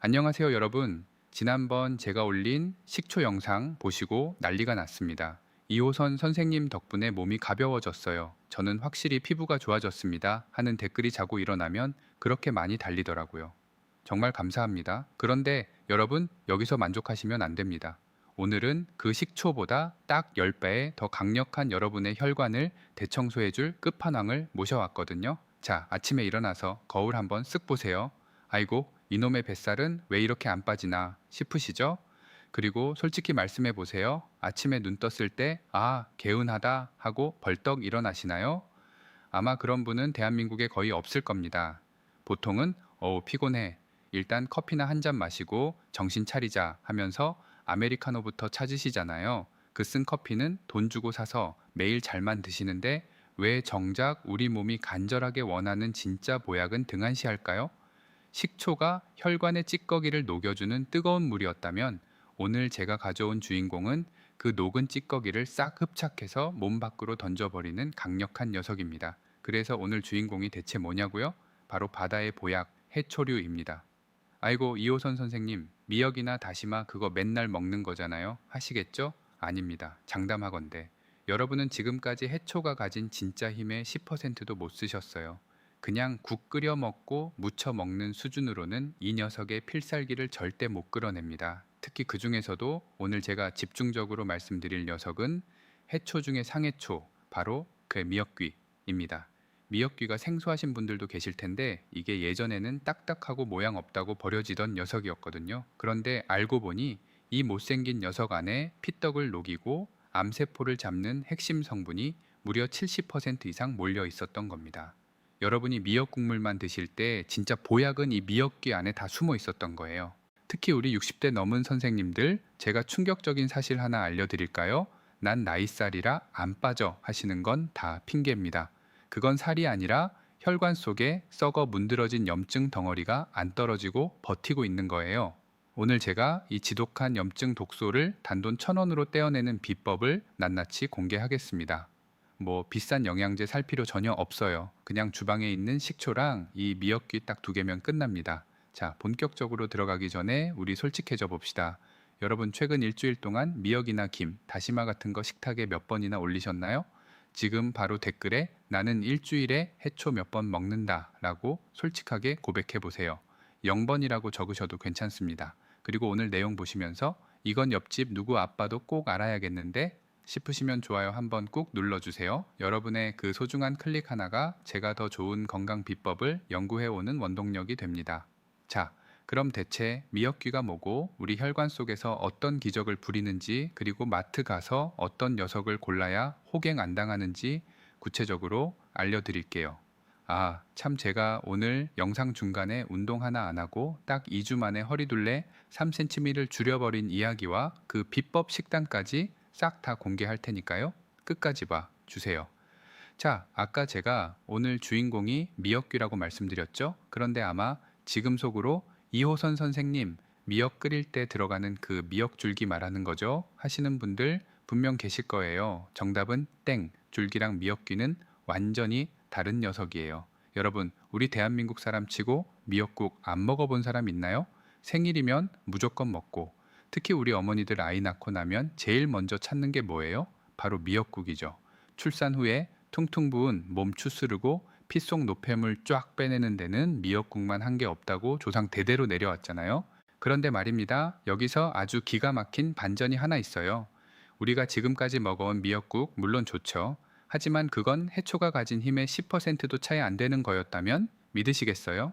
안녕하세요, 여러분. 지난번 제가 올린 식초 영상 보시고 난리가 났습니다. 이호선 선생님 덕분에 몸이 가벼워졌어요. 저는 확실히 피부가 좋아졌습니다. 하는 댓글이 자고 일어나면 그렇게 많이 달리더라고요. 정말 감사합니다. 그런데 여러분, 여기서 만족하시면 안 됩니다. 오늘은 그 식초보다 딱 10배의 더 강력한 여러분의 혈관을 대청소해줄 끝판왕을 모셔왔거든요. 자, 아침에 일어나서 거울 한번 쓱 보세요. 아이고, 이놈의 뱃살은 왜 이렇게 안 빠지나 싶으시죠? 그리고 솔직히 말씀해 보세요. 아침에 눈 떴을 때, 아, 개운하다 하고 벌떡 일어나시나요? 아마 그런 분은 대한민국에 거의 없을 겁니다. 보통은, 피곤해. 일단 커피나 한 잔 마시고 정신 차리자 하면서 아메리카노부터 찾으시잖아요. 그 쓴 커피는 돈 주고 사서 매일 잘만 드시는데 왜 정작 우리 몸이 간절하게 원하는 진짜 보약은 등한시할까요? 식초가 혈관의 찌꺼기를 녹여주는 뜨거운 물이었다면 오늘 제가 가져온 주인공은 그 녹은 찌꺼기를 싹 흡착해서 몸 밖으로 던져버리는 강력한 녀석입니다. 그래서 오늘 주인공이 대체 뭐냐고요? 바로 바다의 보약, 해초류입니다. 아이고, 이호선 선생님, 미역이나 다시마 그거 맨날 먹는 거잖아요. 하시겠죠? 아닙니다. 장담하건대. 여러분은 지금까지 해초가 가진 진짜 힘의 10%도 못 쓰셨어요. 그냥 국 끓여 먹고 무쳐 먹는 수준으로는 이 녀석의 필살기를 절대 못 끌어냅니다. 특히 그 중에서도 오늘 제가 집중적으로 말씀드릴 녀석은 해초 중에 상해초, 바로 그 미역귀입니다. 미역귀가 생소하신 분들도 계실 텐데 이게 예전에는 딱딱하고 모양 없다고 버려지던 녀석이었거든요. 그런데 알고 보니 이 못생긴 녀석 안에 피떡을 녹이고 암세포를 잡는 핵심 성분이 무려 70% 이상 몰려 있었던 겁니다. 여러분이 미역국물만 드실 때 진짜 보약은 이 미역귀 안에 다 숨어 있었던 거예요. 특히 우리 60대 넘은 선생님들, 제가 충격적인 사실 하나 알려드릴까요? 난 나이살이라 안 빠져 하시는 건 다 핑계입니다. 그건 살이 아니라 혈관 속에 썩어 문드러진 염증 덩어리가 안 떨어지고 버티고 있는 거예요. 오늘 제가 이 지독한 염증 독소를 단돈 1,000원으로 떼어내는 비법을 낱낱이 공개하겠습니다. 뭐 비싼 영양제 살 필요 전혀 없어요. 그냥 주방에 있는 식초랑 이 미역귀 딱 2개면 끝납니다. 자, 본격적으로 들어가기 전에 우리 솔직해져 봅시다. 여러분 최근 일주일 동안 미역이나 김, 다시마 같은 거 식탁에 몇 번이나 올리셨나요? 지금 바로 댓글에 나는 일주일에 해초 몇 번 먹는다 라고 솔직하게 고백해 보세요. 0번이라고 적으셔도 괜찮습니다. 그리고 오늘 내용 보시면서 이건 옆집 누구 아빠도 꼭 알아야겠는데 싶으시면 좋아요 한번 꾹 눌러주세요. 여러분의 그 소중한 클릭 하나가 제가 더 좋은 건강 비법을 연구해오는 원동력이 됩니다. 자, 그럼 대체 미역귀가 뭐고 우리 혈관 속에서 어떤 기적을 부리는지, 그리고 마트 가서 어떤 녀석을 골라야 호갱 안 당하는지 구체적으로 알려드릴게요. 아, 참 제가 오늘 영상 중간에 운동 하나 안 하고 딱 2주 만에 허리둘레 3cm를 줄여버린 이야기와 그 비법 식단까지 싹 다 공개할 테니까요. 끝까지 봐 주세요. 자, 아까 제가 오늘 주인공이 미역귀라고 말씀드렸죠? 그런데 아마 지금 속으로 이호선 선생님, 미역 끓일 때 들어가는 그 미역줄기 말하는 거죠? 하시는 분들 분명 계실 거예요. 정답은 땡. 줄기랑 미역귀는 완전히 다른 녀석이에요. 여러분, 우리 대한민국 사람 치고 미역국 안 먹어본 사람 있나요? 생일이면 무조건 먹고, 특히 우리 어머니들 아이 낳고 나면 제일 먼저 찾는 게 뭐예요? 바로 미역국이죠. 출산 후에 퉁퉁 부은 몸 추스르고 피 속 노폐물 쫙 빼내는 데는 미역국만 한 게 없다고 조상 대대로 내려왔잖아요. 그런데 말입니다. 여기서 아주 기가 막힌 반전이 하나 있어요. 우리가 지금까지 먹어온 미역국 물론 좋죠. 하지만 그건 해초가 가진 힘의 10%도 차이 안 되는 거였다면 믿으시겠어요?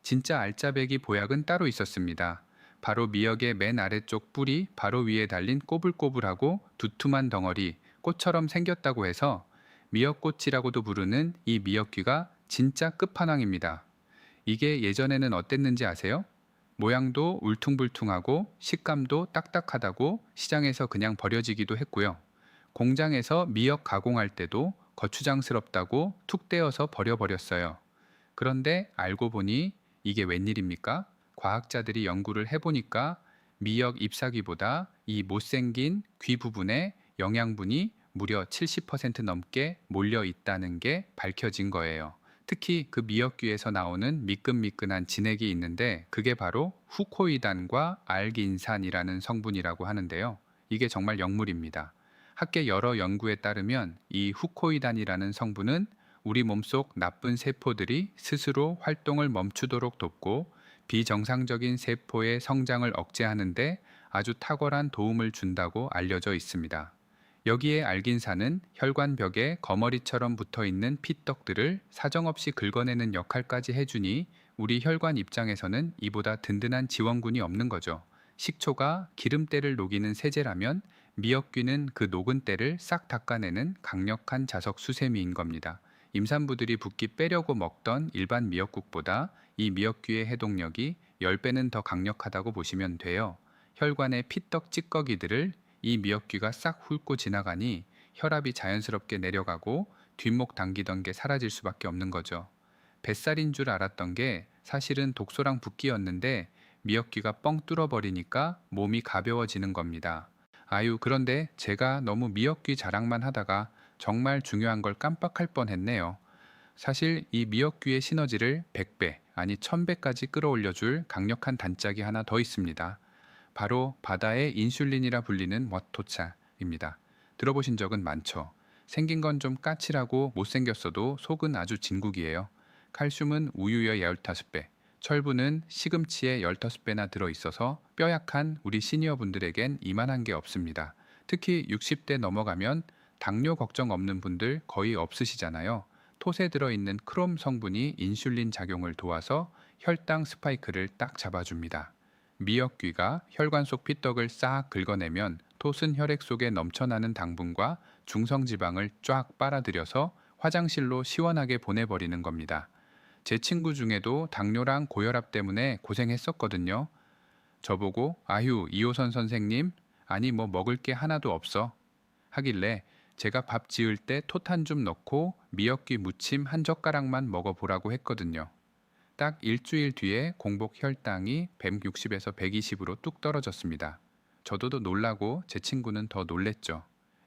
진짜 알짜배기 보약은 따로 있었습니다. 바로 미역의 맨 아래쪽 뿌리 바로 위에 달린 꼬불꼬불하고 두툼한 덩어리, 꽃처럼 생겼다고 해서 미역꽃이라고도 부르는 이 미역귀가 진짜 끝판왕입니다. 이게 예전에는 어땠는지 아세요? 모양도 울퉁불퉁하고 식감도 딱딱하다고 시장에서 그냥 버려지기도 했고요. 공장에서 미역 가공할 때도 거추장스럽다고 툭 떼어서 버려버렸어요. 그런데 알고 보니 이게 웬일입니까? 과학자들이 연구를 해보니까 미역 잎사귀보다 이 못생긴 귀 부분에 영양분이 무려 70% 넘게 몰려 있다는 게 밝혀진 거예요. 특히 그 미역귀에서 나오는 미끈미끈한 진액이 있는데 그게 바로 후코이단과 알긴산이라는 성분이라고 하는데요. 이게 정말 역물입니다. 학계 여러 연구에 따르면 이 후코이단이라는 성분은 우리 몸속 나쁜 세포들이 스스로 활동을 멈추도록 돕고 비정상적인 세포의 성장을 억제하는데 아주 탁월한 도움을 준다고 알려져 있습니다. 여기에 알긴산은 혈관벽에 거머리처럼 붙어 있는 피떡들을 사정없이 긁어내는 역할까지 해주니 우리 혈관 입장에서는 이보다 든든한 지원군이 없는 거죠. 식초가 기름때를 녹이는 세제라면 미역귀는 그 녹은 때를 싹 닦아내는 강력한 자석 수세미인 겁니다. 임산부들이 붓기 빼려고 먹던 일반 미역국보다 이 미역귀의 해독력이 10배는 더 강력하다고 보시면 돼요. 혈관의 피떡 찌꺼기들을 이 미역귀가 싹 훑고 지나가니 혈압이 자연스럽게 내려가고 뒷목 당기던 게 사라질 수밖에 없는 거죠. 뱃살인 줄 알았던 게 사실은 독소랑 붓기였는데 미역귀가 뻥 뚫어버리니까 몸이 가벼워지는 겁니다. 아유, 그런데 제가 너무 미역귀 자랑만 하다가 정말 중요한 걸 깜빡할 뻔했네요. 사실 이 미역귀의 시너지를 100배, 아니 1000배까지 끌어올려줄 강력한 단짝이 하나 더 있습니다. 바로 바다의 인슐린이라 불리는 워토차입니다. 들어보신 적은 많죠. 생긴 건 좀 까칠하고 못생겼어도 속은 아주 진국이에요. 칼슘은 우유의 15배, 철분은 시금치의 15배나 들어있어서 뼈약한 우리 시니어분들에겐 이만한 게 없습니다. 특히 60대 넘어가면 당뇨 걱정 없는 분들 거의 없으시잖아요. 톳에 들어있는 크롬 성분이 인슐린 작용을 도와서 혈당 스파이크를 딱 잡아줍니다. 미역귀가 혈관 속 피떡을 싹 긁어내면 톳은 혈액 속에 넘쳐나는 당분과 중성지방을 쫙 빨아들여서 화장실로 시원하게 보내버리는 겁니다. 제 친구 중에도 당뇨랑 고혈압 때문에 고생했었거든요. 저보고 아휴 이호선 선생님 아니 뭐 먹을 게 하나도 없어 하길래 제가 밥 지을 때 톳 한 줌 넣고 미역귀 무침 한 젓가락만 먹어보라고 했거든요. 딱 일주일 뒤에 공복 혈당이 160에서 120으로 뚝 떨어졌습니다. 저도 놀라고 제 친구는 더 놀랬죠.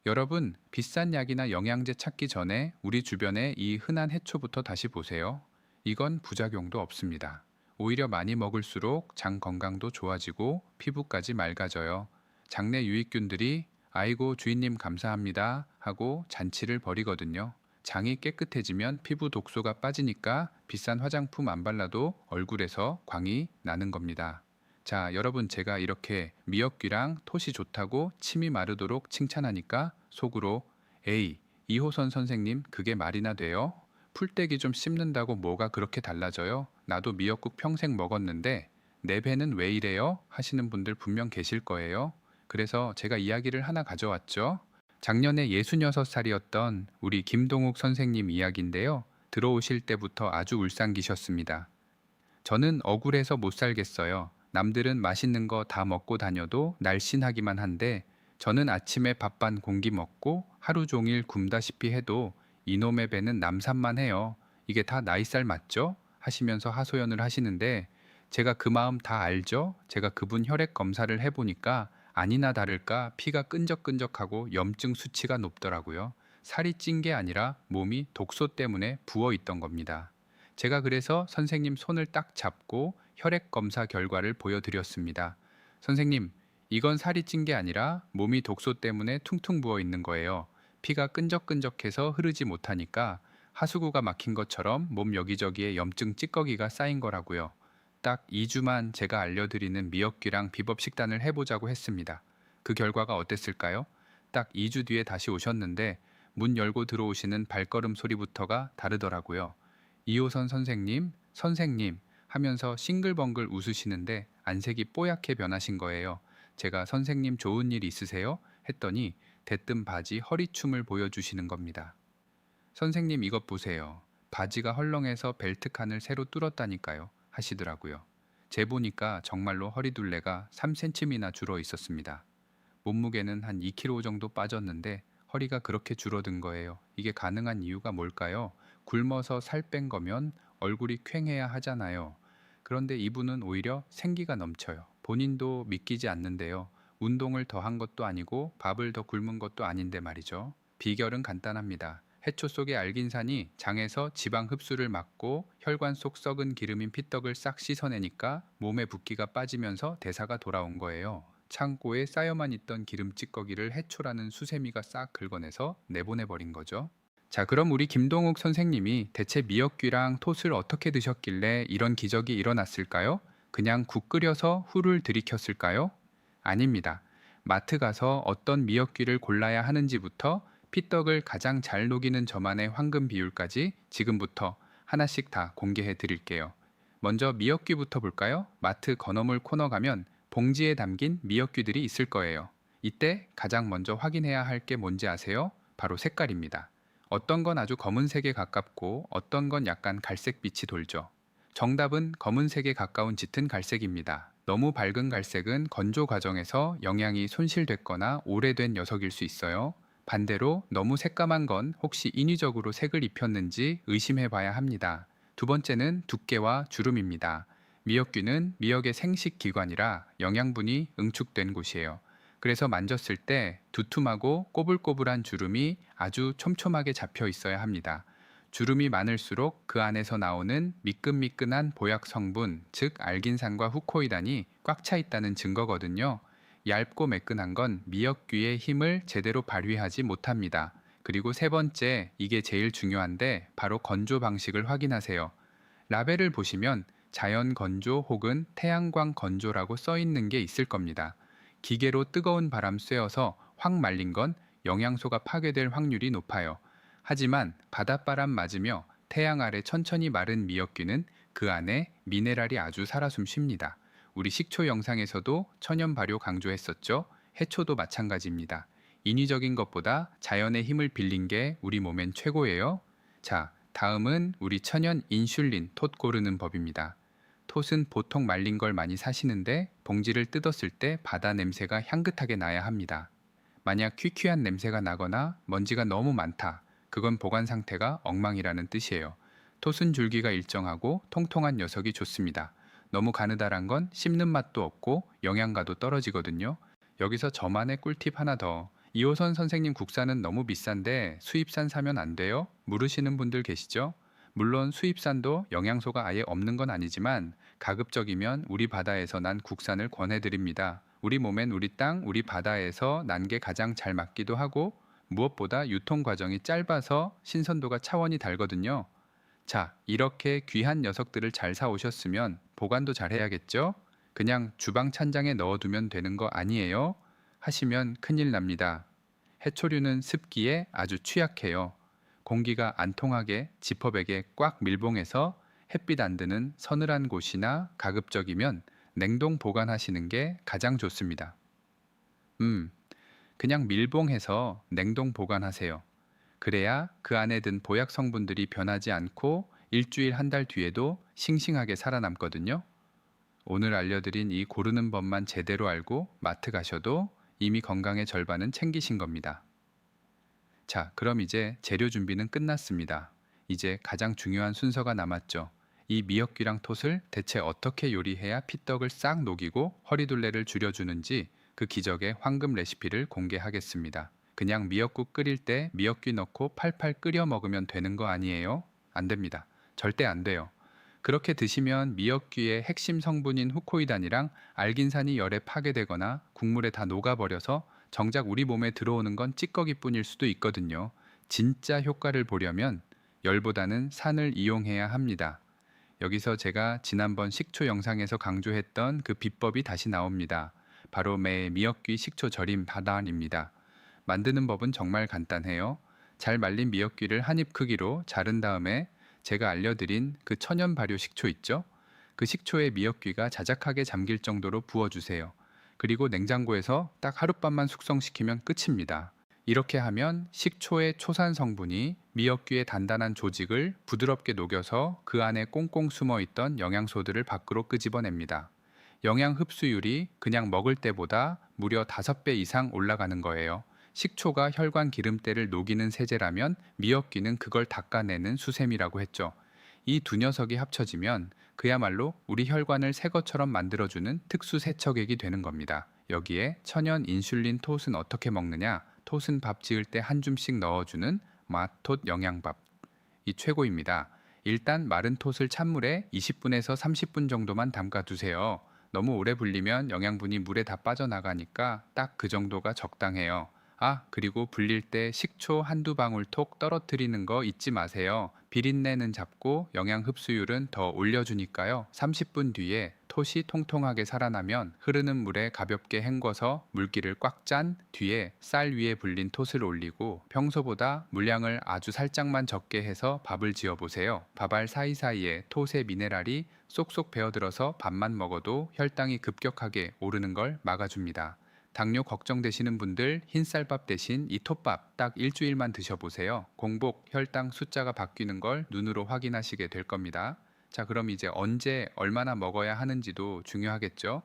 여러분, 비싼 약이나 영양제 찾기 전에 우리 주변의 이 흔한 해초부터 다시 보세요. 이건 부작용도 없습니다. 오히려 많이 먹을수록 장 건강도 좋아지고 피부까지 맑아져요. 장내 유익균들이 아이고 주인님 감사합니다 하고 잔치를 벌이거든요. 장이 깨끗해지면 피부 독소가 빠지니까 비싼 화장품 안 발라도 얼굴에서 광이 나는 겁니다. 자, 여러분 제가 이렇게 미역귀랑 톳이 좋다고 침이 마르도록 칭찬하니까 속으로 에이, 이호선 선생님 그게 말이나 돼요? 풀떼기 좀 씹는다고 뭐가 그렇게 달라져요? 나도 미역국 평생 먹었는데 내 배는 왜 이래요? 하시는 분들 분명 계실 거예요. 그래서 제가 이야기를 하나 가져왔죠. 작년에 66살이었던 우리 김동욱 선생님 이야기인데요. 들어오실 때부터 아주 울상기셨습니다. 저는 억울해서 못 살겠어요. 남들은 맛있는 거 다 먹고 다녀도 날씬하기만 한데 저는 아침에 밥 반 공기 먹고 하루 종일 굶다시피 해도 이놈의 배는 남산만 해요. 이게 다 나이살 맞죠? 하시면서 하소연을 하시는데 제가 그 마음 다 알죠? 제가 그분 혈액 검사를 해보니까 아니나 다를까 피가 끈적끈적하고 염증 수치가 높더라고요. 살이 찐 게 아니라 몸이 독소 때문에 부어 있던 겁니다. 제가 그래서 선생님 손을 딱 잡고 혈액 검사 결과를 보여드렸습니다. 선생님, 이건 살이 찐 게 아니라 몸이 독소 때문에 퉁퉁 부어 있는 거예요. 피가 끈적끈적해서 흐르지 못하니까 하수구가 막힌 것처럼 몸 여기저기에 염증 찌꺼기가 쌓인 거라고요. 딱 2주만 제가 알려드리는 미역귀랑 비법 식단을 해보자고 했습니다. 그 결과가 어땠을까요? 딱 2주 뒤에 다시 오셨는데 문 열고 들어오시는 발걸음 소리부터가 다르더라고요. 이호선 선생님, 선생님 하면서 싱글벙글 웃으시는데 안색이 뽀얗게 변하신 거예요. 제가 선생님 좋은 일 있으세요? 했더니 대뜸 바지 허리춤을 보여주시는 겁니다. 선생님 이것 보세요. 바지가 헐렁해서 벨트칸을 새로 뚫었다니까요. 하시더라고요. 재보니까 정말로 허리둘레가 3cm나 줄어 있었습니다. 몸무게는 한 2kg 정도 빠졌는데 허리가 그렇게 줄어든 거예요. 이게 가능한 이유가 뭘까요? 굶어서 살 뺀 거면 얼굴이 퀭해야 하잖아요. 그런데 이분은 오히려 생기가 넘쳐요. 본인도 믿기지 않는데요. 운동을 더 한 것도 아니고 밥을 더 굶은 것도 아닌데 말이죠. 비결은 간단합니다. 해초 속의 알긴산이 장에서 지방 흡수를 막고 혈관 속 썩은 기름인 피떡을 싹 씻어내니까 몸에 붓기가 빠지면서 대사가 돌아온 거예요. 창고에 쌓여만 있던 기름 찌꺼기를 해초라는 수세미가 싹 긁어내서 내보내버린 거죠. 자, 그럼 우리 김동욱 선생님이 대체 미역귀랑 톳을 어떻게 드셨길래 이런 기적이 일어났을까요? 그냥 국 끓여서 후를 들이켰을까요? 아닙니다. 마트 가서 어떤 미역귀를 골라야 하는지부터 피떡을 가장 잘 녹이는 저만의 황금 비율까지 지금부터 하나씩 다 공개해 드릴게요. 먼저 미역귀부터 볼까요? 마트 건어물 코너 가면 봉지에 담긴 미역귀들이 있을 거예요. 이때 가장 먼저 확인해야 할 게 뭔지 아세요? 바로 색깔입니다. 어떤 건 아주 검은색에 가깝고 어떤 건 약간 갈색빛이 돌죠. 정답은 검은색에 가까운 짙은 갈색입니다. 너무 밝은 갈색은 건조 과정에서 영양이 손실됐거나 오래된 녀석일 수 있어요. 반대로 너무 새까만 건 혹시 인위적으로 색을 입혔는지 의심해 봐야 합니다. 두 번째는 두께와 주름입니다. 미역귀는 미역의 생식 기관이라 영양분이 응축된 곳이에요. 그래서 만졌을 때 두툼하고 꼬불꼬불한 주름이 아주 촘촘하게 잡혀 있어야 합니다. 주름이 많을수록 그 안에서 나오는 미끈미끈한 보약 성분, 즉 알긴산과 후코이단이 꽉 차 있다는 증거거든요. 얇고 매끈한 건 미역귀의 힘을 제대로 발휘하지 못합니다. 그리고 세 번째, 이게 제일 중요한데 바로 건조 방식을 확인하세요. 라벨을 보시면 자연 건조 혹은 태양광 건조라고 써 있는 게 있을 겁니다. 기계로 뜨거운 바람 쐬어서 확 말린 건 영양소가 파괴될 확률이 높아요. 하지만 바닷바람 맞으며 태양 아래 천천히 마른 미역귀는 그 안에 미네랄이 아주 살아 숨쉽니다. 우리 식초 영상에서도 천연 발효 강조했었죠. 해초도 마찬가지입니다. 인위적인 것보다 자연의 힘을 빌린 게 우리 몸엔 최고예요. 자, 다음은 우리 천연 인슐린 톳 고르는 법입니다. 톳은 보통 말린 걸 많이 사시는데 봉지를 뜯었을 때 바다 냄새가 향긋하게 나야 합니다. 만약 퀴퀴한 냄새가 나거나 먼지가 너무 많다. 그건 보관 상태가 엉망이라는 뜻이에요. 톳은 줄기가 일정하고 통통한 녀석이 좋습니다. 너무 가느다란 건 씹는 맛도 없고 영양가도 떨어지거든요. 여기서 저만의 꿀팁 하나 더. 이호선 선생님 국산은 너무 비싼데 수입산 사면 안 돼요? 물으시는 분들 계시죠? 물론 수입산도 영양소가 아예 없는 건 아니지만 가급적이면 우리 바다에서 난 국산을 권해드립니다. 우리 몸엔 우리 땅, 우리 바다에서 난 게 가장 잘 맞기도 하고 무엇보다 유통 과정이 짧아서 신선도가 차원이 달거든요. 자, 이렇게 귀한 녀석들을 잘 사오셨으면 보관도 잘 해야겠죠? 그냥 주방 찬장에 넣어두면 되는 거 아니에요? 하시면 큰일 납니다. 해초류는 습기에 아주 취약해요. 공기가 안 통하게 지퍼백에 꽉 밀봉해서 햇빛 안 드는 서늘한 곳이나 가급적이면 냉동 보관하시는 게 가장 좋습니다. 그냥 밀봉해서 냉동 보관하세요. 그래야 그 안에 든 보약 성분들이 변하지 않고 일주일 한 달 뒤에도 싱싱하게 살아남거든요. 오늘 알려드린 이 고르는 법만 제대로 알고 마트 가셔도 이미 건강의 절반은 챙기신 겁니다. 자, 그럼 이제 재료 준비는 끝났습니다. 이제 가장 중요한 순서가 남았죠. 이 미역귀랑 톳을 대체 어떻게 요리해야 피떡을 싹 녹이고 허리둘레를 줄여주는지 그 기적의 황금 레시피를 공개하겠습니다. 그냥 미역국 끓일 때 미역귀 넣고 팔팔 끓여 먹으면 되는 거 아니에요? 안 됩니다. 절대 안 돼요. 그렇게 드시면 미역귀의 핵심 성분인 후코이단이랑 알긴산이 열에 파괴되거나 국물에 다 녹아버려서 정작 우리 몸에 들어오는 건 찌꺼기뿐일 수도 있거든요. 진짜 효과를 보려면 열보다는 산을 이용해야 합니다. 여기서 제가 지난번 식초 영상에서 강조했던 그 비법이 다시 나옵니다. 바로 매 미역귀 식초 절임 바단입니다. 만드는 법은 정말 간단해요. 잘 말린 미역귀를 한 입 크기로 자른 다음에 제가 알려드린 그 천연 발효 식초 있죠? 그 식초에 미역귀가 자작하게 잠길 정도로 부어주세요. 그리고 냉장고에서 딱 하룻밤만 숙성시키면 끝입니다. 이렇게 하면 식초의 초산 성분이 미역귀의 단단한 조직을 부드럽게 녹여서 그 안에 꽁꽁 숨어 있던 영양소들을 밖으로 끄집어냅니다. 영양 흡수율이 그냥 먹을 때보다 무려 5배 이상 올라가는 거예요. 식초가 혈관 기름때를 녹이는 세제라면 미역귀는 그걸 닦아내는 수세미라고 했죠. 이 두 녀석이 합쳐지면 그야말로 우리 혈관을 새 것처럼 만들어주는 특수 세척액이 되는 겁니다. 여기에 천연 인슐린 톳은 어떻게 먹느냐? 톳은 밥 지을 때 한 줌씩 넣어주는 마톳 영양밥. 이 최고입니다. 일단 마른 톳을 찬물에 20분에서 30분 정도만 담가 두세요. 너무 오래 불리면 영양분이 물에 다 빠져나가니까 딱 그 정도가 적당해요. 아, 그리고 불릴 때 식초 한두 방울 톡 떨어뜨리는 거 잊지 마세요. 비린내는 잡고 영양 흡수율은 더 올려주니까요. 30분 뒤에 톳이 통통하게 살아나면 흐르는 물에 가볍게 헹궈서 물기를 꽉 짠 뒤에 쌀 위에 불린 톳을 올리고 평소보다 물량을 아주 살짝만 적게 해서 밥을 지어 보세요. 밥알 사이사이에 톳의 미네랄이 쏙쏙 배어들어서 밥만 먹어도 혈당이 급격하게 오르는 걸 막아줍니다. 당뇨 걱정되시는 분들 흰쌀밥 대신 이 톱밥 딱 일주일만 드셔보세요. 공복, 혈당 숫자가 바뀌는 걸 눈으로 확인하시게 될 겁니다. 자, 그럼 이제 언제 얼마나 먹어야 하는지도 중요하겠죠?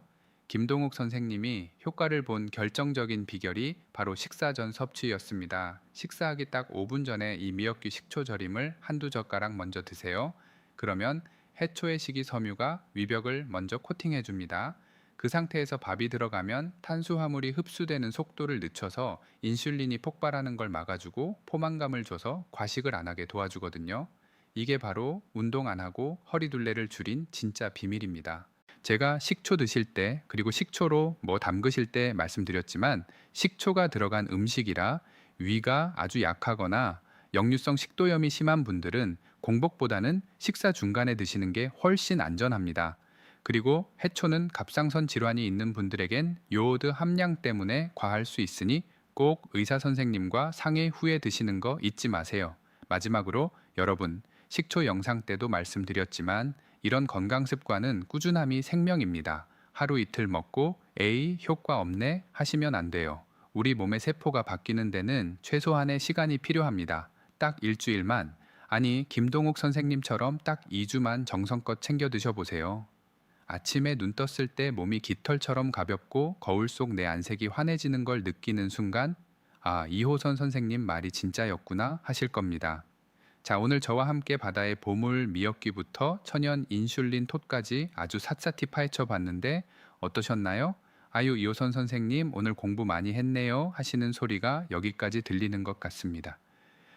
김동욱 선생님이 효과를 본 결정적인 비결이 바로 식사 전 섭취였습니다. 식사하기 딱 5분 전에 이 미역귀 식초 절임을 한두 젓가락 먼저 드세요. 그러면 해초의 식이섬유가 위벽을 먼저 코팅해 줍니다. 그 상태에서 밥이 들어가면 탄수화물이 흡수되는 속도를 늦춰서 인슐린이 폭발하는 걸 막아주고 포만감을 줘서 과식을 안 하게 도와주거든요. 이게 바로 운동 안 하고 허리둘레를 줄인 진짜 비밀입니다. 제가 식초 드실 때 그리고 식초로 뭐 담그실 때 말씀드렸지만 식초가 들어간 음식이라 위가 아주 약하거나 역류성 식도염이 심한 분들은 공복보다는 식사 중간에 드시는 게 훨씬 안전합니다. 그리고 해초는 갑상선 질환이 있는 분들에겐 요오드 함량 때문에 과할 수 있으니 꼭 의사 선생님과 상의 후에 드시는 거 잊지 마세요. 마지막으로 여러분, 식초 영상 때도 말씀드렸지만 이런 건강 습관은 꾸준함이 생명입니다. 하루 이틀 먹고 에이 효과 없네 하시면 안 돼요. 우리 몸의 세포가 바뀌는 데는 최소한의 시간이 필요합니다. 딱 일주일만, 아니 김동욱 선생님처럼 딱 2주만 정성껏 챙겨 드셔보세요. 아침에 눈 떴을 때 몸이 깃털처럼 가볍고 거울 속 내 안색이 환해지는 걸 느끼는 순간, 아, 이호선 선생님 말이 진짜였구나 하실 겁니다. 자, 오늘 저와 함께 바다의 보물 미역귀부터 천연 인슐린 톳까지 아주 샅샅이 파헤쳐 봤는데 어떠셨나요? 아유, 이호선 선생님 오늘 공부 많이 했네요 하시는 소리가 여기까지 들리는 것 같습니다.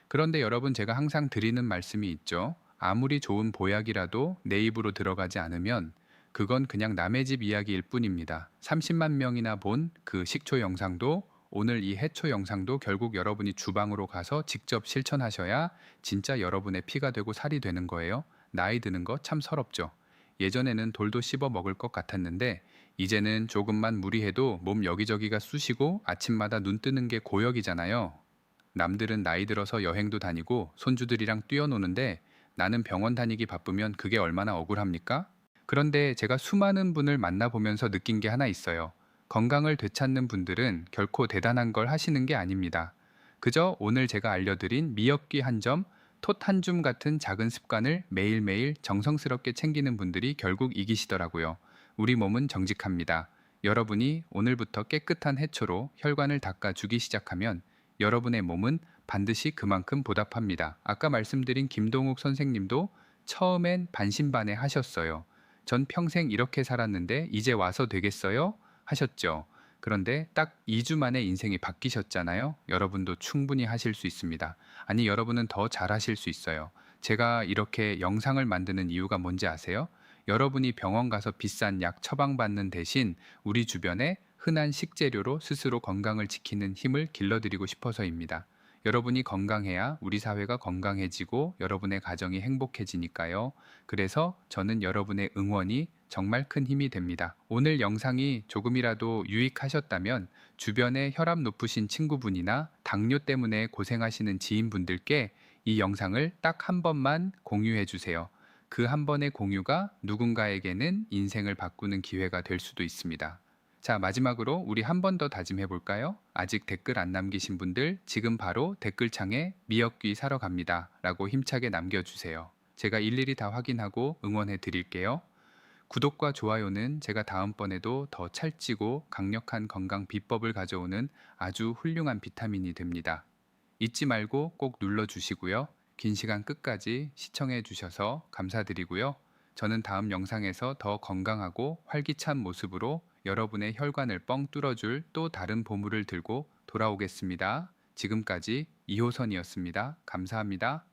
그런데 여러분, 제가 항상 드리는 말씀이 있죠. 아무리 좋은 보약이라도 내 입으로 들어가지 않으면 그건 그냥 남의 집 이야기일 뿐입니다. 30만 명이나 본 그 식초 영상도 오늘 이 해초 영상도 결국 여러분이 주방으로 가서 직접 실천하셔야 진짜 여러분의 피가 되고 살이 되는 거예요. 나이 드는 거 참 서럽죠. 예전에는 돌도 씹어 먹을 것 같았는데 이제는 조금만 무리해도 몸 여기저기가 쑤시고 아침마다 눈 뜨는 게 고역이잖아요. 남들은 나이 들어서 여행도 다니고 손주들이랑 뛰어노는데 나는 병원 다니기 바쁘면 그게 얼마나 억울합니까? 그런데 제가 수많은 분을 만나보면서 느낀 게 하나 있어요. 건강을 되찾는 분들은 결코 대단한 걸 하시는 게 아닙니다. 그저 오늘 제가 알려드린 미역귀 한 점, 톳 한 줌 같은 작은 습관을 매일매일 정성스럽게 챙기는 분들이 결국 이기시더라고요. 우리 몸은 정직합니다. 여러분이 오늘부터 깨끗한 해초로 혈관을 닦아주기 시작하면 여러분의 몸은 반드시 그만큼 보답합니다. 아까 말씀드린 김동욱 선생님도 처음엔 반신반의 하셨어요. 전 평생 이렇게 살았는데 이제 와서 되겠어요? 하셨죠. 그런데 딱 2주 만에 인생이 바뀌셨잖아요. 여러분도 충분히 하실 수 있습니다. 아니, 여러분은 더 잘하실 수 있어요. 제가 이렇게 영상을 만드는 이유가 뭔지 아세요? 여러분이 병원 가서 비싼 약 처방받는 대신 우리 주변에 흔한 식재료로 스스로 건강을 지키는 힘을 길러드리고 싶어서입니다. 여러분이 건강해야 우리 사회가 건강해지고 여러분의 가정이 행복해지니까요. 그래서 저는 여러분의 응원이 정말 큰 힘이 됩니다. 오늘 영상이 조금이라도 유익하셨다면 주변에 혈압 높으신 친구분이나 당뇨 때문에 고생하시는 지인분들께 이 영상을 딱 한 번만 공유해 주세요. 그 한 번의 공유가 누군가에게는 인생을 바꾸는 기회가 될 수도 있습니다. 자, 마지막으로 우리 한 번 더 다짐해 볼까요? 아직 댓글 안 남기신 분들 지금 바로 댓글창에 미역귀 사러 갑니다 라고 힘차게 남겨주세요. 제가 일일이 다 확인하고 응원해 드릴게요. 구독과 좋아요는 제가 다음번에도 더 찰지고 강력한 건강 비법을 가져오는 아주 훌륭한 비타민이 됩니다. 잊지 말고 꼭 눌러주시고요. 긴 시간 끝까지 시청해 주셔서 감사드리고요. 저는 다음 영상에서 더 건강하고 활기찬 모습으로 여러분의 혈관을 뻥 뚫어줄 또 다른 보물을 들고 돌아오겠습니다. 지금까지 2호선이었습니다. 감사합니다.